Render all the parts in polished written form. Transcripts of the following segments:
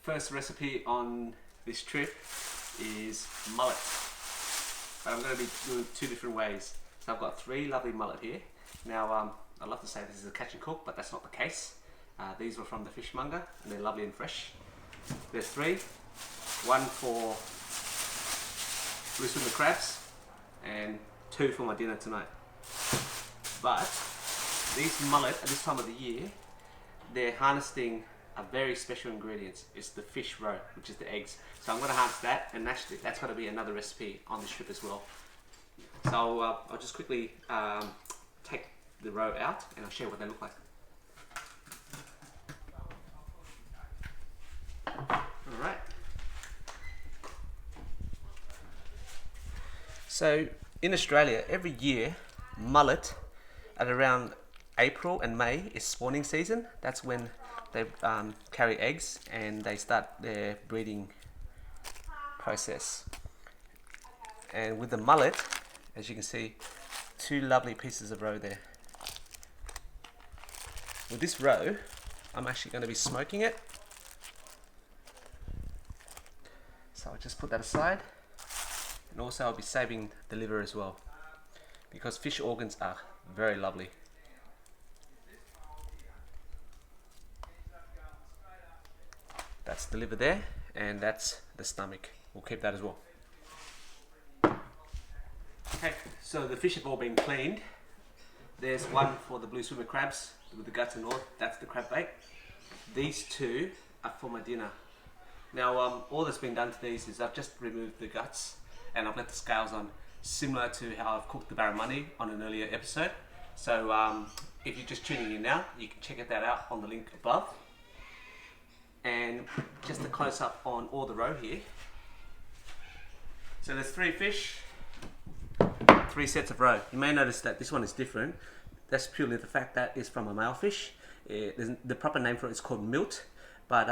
First recipe on this trip is mullet. But I'm going to be doing two different ways. So I've got three lovely mullet here. Now I'd love to say this is a catch and cook, but that's not the case. These were from the fishmonger and they're lovely and fresh. There's three. One for blue swimmer crabs and two for my dinner tonight. But these mullet at this time of the year, they're harnessing a very special ingredient. It's the fish roe, which is the eggs. So I'm going to harness that, and actually that's going to be another recipe on this trip as well. So I'll just quickly take the roe out and I'll share what they look like. Alright. So in Australia, every year, mullet at around April and May is spawning season. That's when they carry eggs and they start their breeding process. And with the mullet, as you can see, two lovely pieces of roe there. With this roe, I'm actually going to be smoking it. So I'll just put that aside. And also I'll be saving the liver as well, because fish organs are very lovely. That's the liver there, and that's the stomach. We'll keep that as well. Okay, so the fish have all been cleaned. There's one for the blue swimmer crabs with the guts and all. That's the crab bait. These two are for my dinner. Now, all that's been done to these is I've just removed the guts and I've let the scales on, similar to how I've cooked the barramundi on an earlier episode. So if you're just tuning in now, you can check that out on the link above. And just a close up on all the roe here. So there's three fish, three sets of roe. You may notice that this one is different. That's purely the fact that it's from a male fish. The proper name for it is called millet, but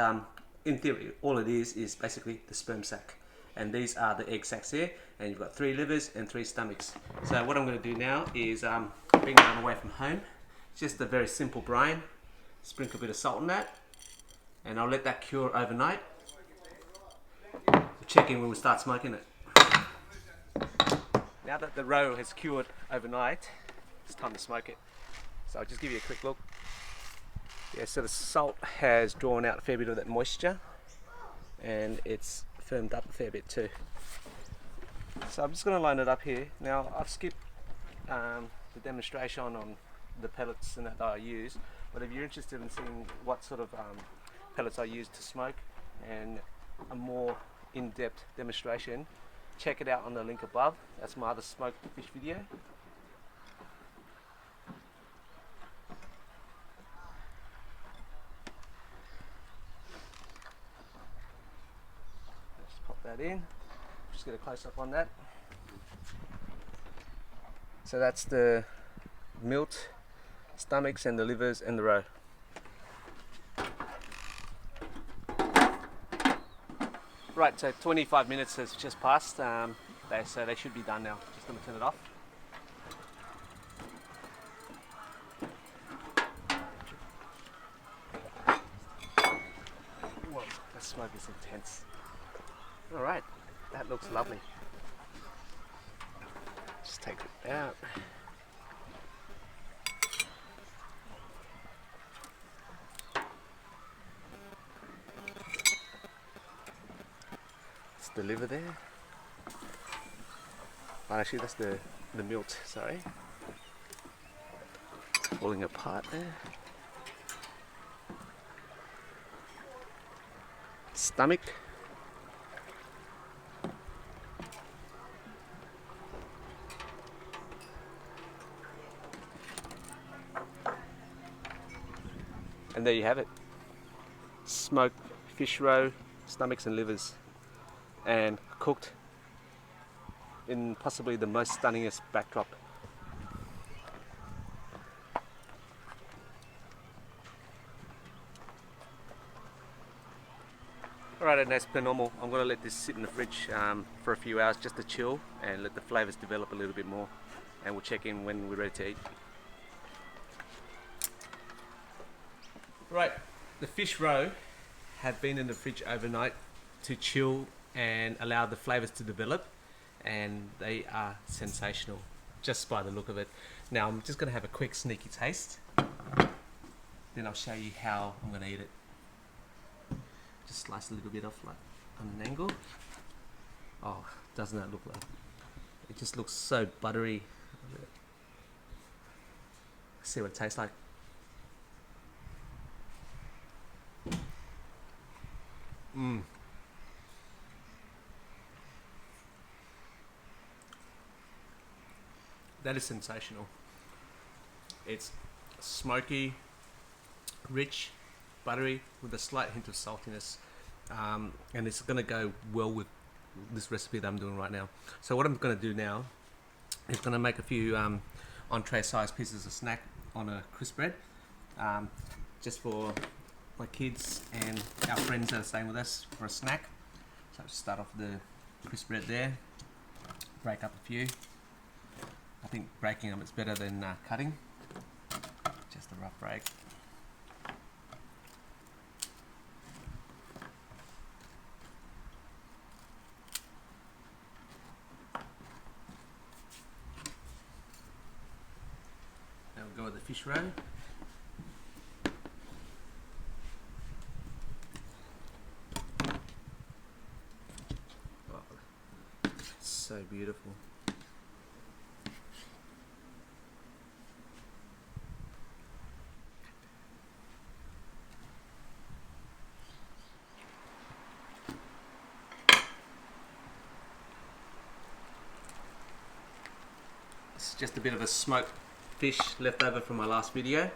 in theory, all it is basically the sperm sac. And these are the egg sacs here, and you've got three livers and three stomachs. So what I'm going to do now is being run away from home, just a very simple brine, sprinkle a bit of salt on that, and I'll let that cure overnight. We'll check in when we start smoking it. Now that the roe has cured overnight, it's time to smoke it. So I'll just give you a quick look. Yeah, so the salt has drawn out a fair bit of that moisture, and it's firmed up a fair bit too. So I'm just going to line it up here. Now I've skipped the demonstration on the pellets and that I use, but if you're interested in seeing what sort of pellets I use to smoke and a more in-depth demonstration, check it out on the link above. That's my other smoked fish video. Just pop that in, just get a close up on that. So that's the millet, stomachs and the livers and the roe. Right, so 25 minutes has just passed, so they should be done now. Just going to turn it off. Whoa, that smoke is intense. Alright, that looks lovely. Just take it out. The liver there. Oh, actually that's the millet, sorry. It's falling apart there. Stomach. And there you have it. Smoked fish roe, stomachs and livers, and cooked in possibly the most stunningest backdrop. Alright, and as per normal, I'm going to let this sit in the fridge for a few hours just to chill and let the flavours develop a little bit more, and we'll check in when we're ready to eat. Right, the fish roe have been in the fridge overnight to chill and allow the flavors to develop, and they are sensational just by the look of it. Now I'm just going to have a quick sneaky taste, then I'll show you how I'm going to eat it. Just slice a little bit off like on an angle. Oh, doesn't that look like it? Just looks so buttery. See what it tastes like. That is sensational. It's smoky, rich, buttery with a slight hint of saltiness, and it's going to go well with this recipe that I'm doing right now. So what I'm going to do now is going to make a few entree-sized pieces of snack on a crisp bread, just for my kids and our friends that are staying with us for a snack. So I'll just start off the crisp bread there, break up a few. I think breaking them is better than cutting. Just a rough break. Now we'll go with the fish roe. Oh, so beautiful. It's just a bit of a smoked fish left over from my last video.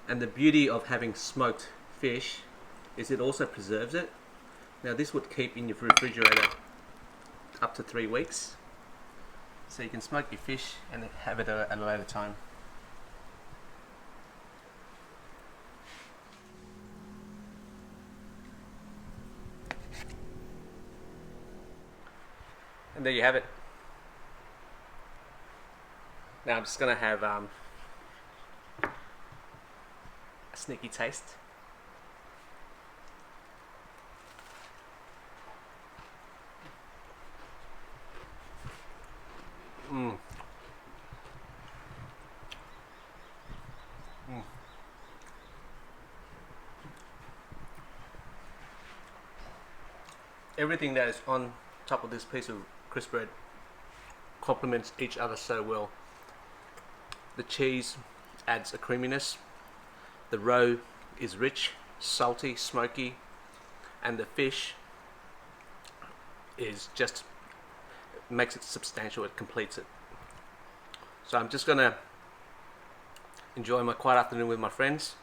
And the beauty of having smoked fish is it also preserves it. Now this would keep in your refrigerator up to 3 weeks. So you can smoke your fish and then have it at a later time. And there you have it. Now I'm just going to have a sneaky taste. Everything that is on top of this piece of crisp bread complements each other so well. The cheese adds a creaminess, the roe is rich, salty, smoky, and the fish is just makes it substantial, it completes it. So I'm just gonna enjoy my quiet afternoon with my friends,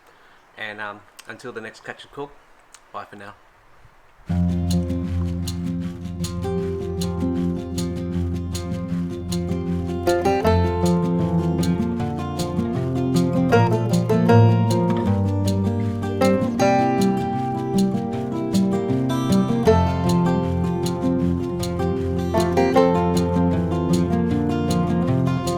and until the next Catch and Cook, bye for now.